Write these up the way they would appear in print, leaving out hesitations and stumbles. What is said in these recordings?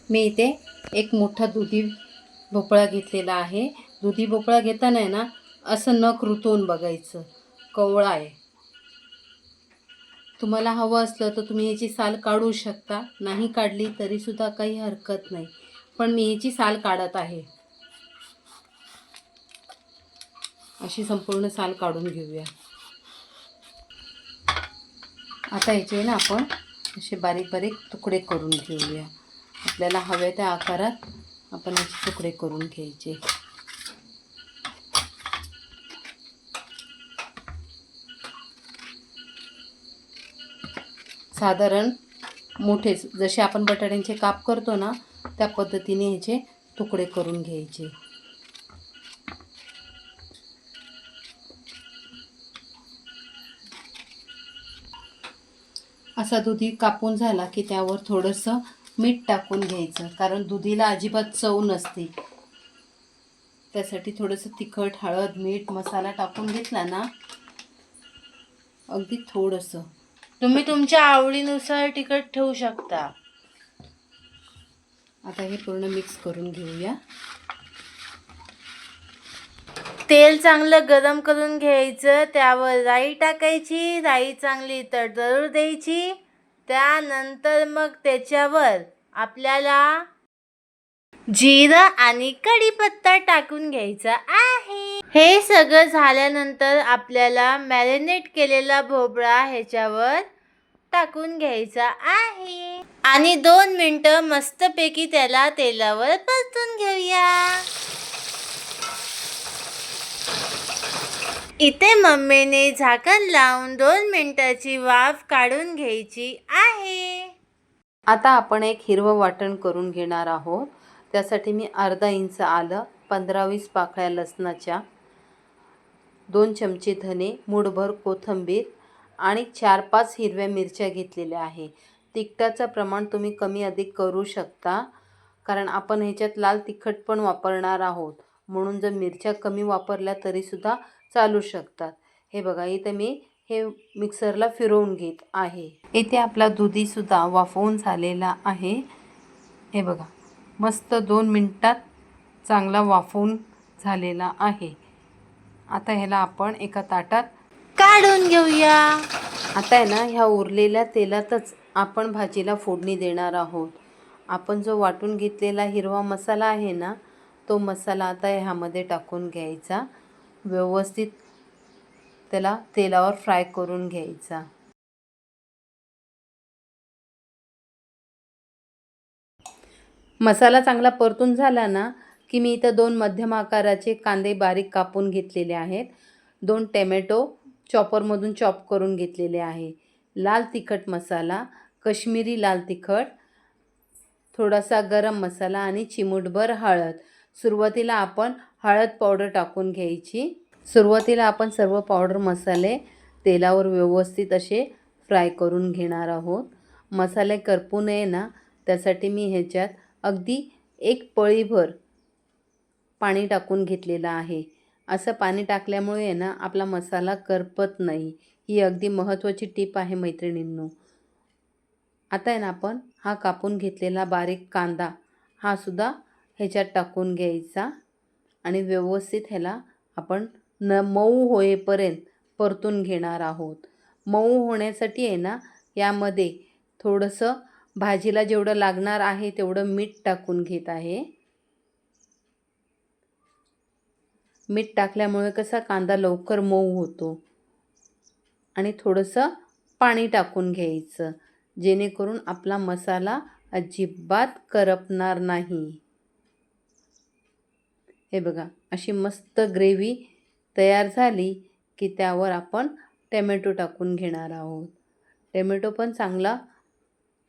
मी इथे एक मोठा दुधी भोपळा घेतलेला आहे. दुधी भोपळा घेताना आहे ना, असं नख रुतवून बघायचं, कवळा आहे. तुम्हाला हवं असलं तर तुम्ही ह्याची साल काढू शकता, नाही काढली तरीसुद्धा काही हरकत नाही. पण मी ह्याची साल काढत आहे. अशी संपूर्ण साल काढून घेऊया. आता ह्याचे ना आपण असे बारीक बारीक तुकडे करून घेऊया. आपल्याला हव्या त्या आकारात आपण याचे तुकडे करून घ्यायचे. साधारण मोठेच, जसे आपण बटाट्यांचे काप करतो ना, त्या पद्धतीने ह्याचे तुकडे करून घ्यायचे. असा दुधी कापून झाला की त्यावर थोडंसं मीठ टाकून घ्यायचं, कारण दुधीला अजिबात चव नसते. त्यासाठी थोडंसं तिखट, हळद, मीठ, मसाला टाकून घेतला ना, अगदी थोडंसं. तुम्ही तुमच्या आवडीनुसार तिखट ठेवू शकता. आता हे पूर्ण मिक्स करून घेऊया. तेल चांगलं गरम करून घ्यायचं, त्यावर राई टाकायची, राई चांगली तडतडू द्यायची. त्यानंतर मग त्याच्यावर आपल्याला जिरं आणि कढीपत्ता टाकून घ्यायचा आहे. हे सगळं झाल्यानंतर आपल्याला मॅरिनेट केलेला भोपळा ह्याच्यावर टाकून घ्यायचा आहे आणि 2 मिनिटं मस्तपैकी त्याला तेलावर परतून घेऊया. इथे मम्मीने झाकण लावून 2 मिनिटाची वाफ काढून घ्यायची आहे. आता आपण एक हिरवं वाटण करून घेणार आहोत. त्यासाठी मी अर्धा इंच आलं, 15-20 पाकळ्या लसणाच्या, 2 चमचे धने, मूठभर कोथिंबीर आणि 4-5 हिरव्या मिरच्या घेतलेल्या आहे. तिखटाचं प्रमाण तुम्ही कमी अधिक करू शकता, कारण आपण ह्याच्यात लाल तिखट पण वापरणार आहोत. म्हणून जर मिरच्या कमी वापरल्या तरीसुद्धा चालू शकतात. हे बघा, इथं मी हे मिक्सरला फिरवून घेत आहे. इथे आपला दुधीसुद्धा वाफवून झालेला आहे. हे बघा, मस्त 2 मिनिटात चांगला वाफवून झालेला आहे. आता ह्याला आपण एका ताटात काढून घेऊया. आता आहे ना, ह्या उरलेल्या तेलातच आपण भाजीला फोडणी देणार आहोत. आपण जो वाटून घेतलेला हिरवा मसाला आहे ना, तो मसाला आता ह्यामध्ये टाकून घ्यायचा. व्यवस्थित त्याला तेलावर फ्राय करून घ्यायचा. मसाला चांगला परतून झाला ना की मी इथं 2 मध्यम आकाराचे कांदे बारीक कापून घेतलेले आहेत. 2 टोमॅटो चॉपरमधून चॉप करून घेतलेले आहे. लाल तिखट मसाला, कश्मीरी लाल तिखट, थोडासा गरम मसाला आणि चिमूटभर हळद. सुरुवातीला आपण हळद पावडर टाकून घ्यायची. सुरुवातीला आपण सर्व पावडर मसाले तेलावर व्यवस्थित असे फ्राय करून घेणार आहोत. मसाले करपू नये ना, त्यासाठी मी ह्याच्यात अगदी 1 पळीभर पाणी टाकून घेतलेलं आहे. असं पाणी टाकल्यामुळे आहे ना, आपला मसाला करपत नाही. ही अगदी महत्त्वाची टीप आहे मैत्रिणींनो. आता आहे ना, आपण हा कापून घेतलेला बारीक कांदा हा सुद्धा ह्याच्यात टाकून घ्यायचा आणि व्यवस्थित ह्याला आपण मऊ होईपर्यंत परतून घेणार आहोत. मऊ होण्यासाठी आहे ना, यामध्ये थोडंसं भाजीला जेवढं लागणार आहे तेवढं मीठ टाकून घेत आहे. मीठ टाकल्यामुळे कसा कांदा लवकर मऊ होतो. आणि थोडंसं पाणी टाकून घ्यायचं, जेणेकरून आपला मसाला अजिबात करपणार नाही. हे बघा, अशी मस्त ग्रेव्ही तयार झाली की त्यावर आपण टोमॅटो टाकून घेणार आहोत. टोमॅटो पण चांगला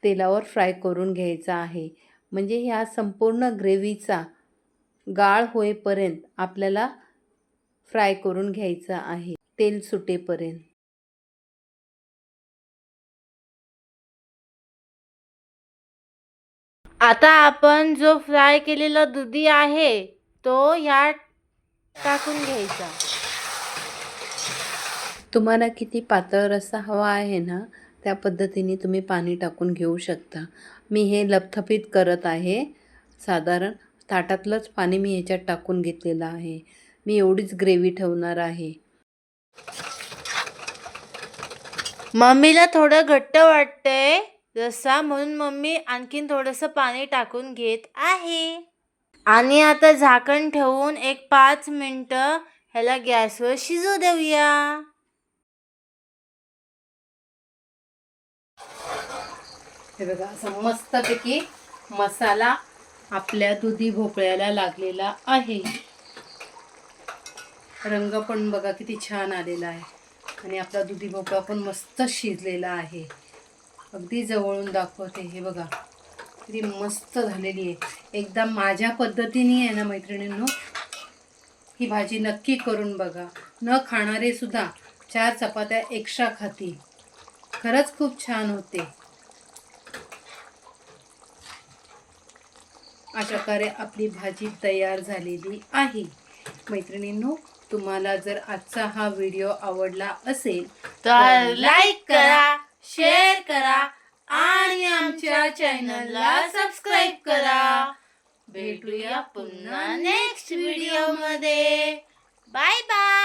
तेलावर फ्राय करून घ्यायचा आहे. म्हणजे ह्या संपूर्ण ग्रेव्हीचा गाळ होईपर्यंत आपल्याला फ्राय करून घ्यायचा आहे, तेल सुटेपर्यंत. आता आपण जो फ्राय केलेला दुधी आहे तो ह्यात टाकून घ्यायचा. तुम्हाला किती पातळ रस्सा हवा आहे ना, त्या पद्धतीने तुम्ही पाणी टाकून घेऊ शकता. मी हे लपथपीत करत आहे. साधारण ताटातलंच पाणी मी ह्याच्यात टाकून घेतलेलं आहे. मी एवढीच ग्रेव्ही ठेवणार आहे. मम्मीला थोडं घट्ट वाटतंय रस्सा, म्हणून मम्मी आणखीन थोडंसं पाणी टाकून घेत आहे. आणि आता झाकण ठेवून एक 5 मिनटं ह्याला गॅसवर शिजू देऊया. हे बघा, असं मस्तपैकी मसाला आपल्या दुधी भोपळ्याला लागलेला आहे. रंग पण बघा किती छान आलेला आहे आणि आपला दुधी भोपळा पण मस्त शिजलेला आहे. अगदी जवळून दाखवते. हे बघा किती मस्त झालेली आहे. एकदा माझ्या पद्धतीने आहे ना मैत्रिणींनो, ही भाजी नक्की करून बघा. न खाणारे सुद्धा 4 चपात्या एक्स्ट्रा खातील. खरंच खूप छान होते. अशा प्रकारे आपली भाजी तयार झालेली आहे. मैत्रिणींनो, तुम्हाला जर आजचा हा व्हिडिओ आवडला असेल तर लाईक करा, शेअर करा आणि आमच्या चॅनलला सबस्क्राईब करा. भेटूया पुन्हा नेक्स्ट व्हिडिओ मध्ये. Bye bye.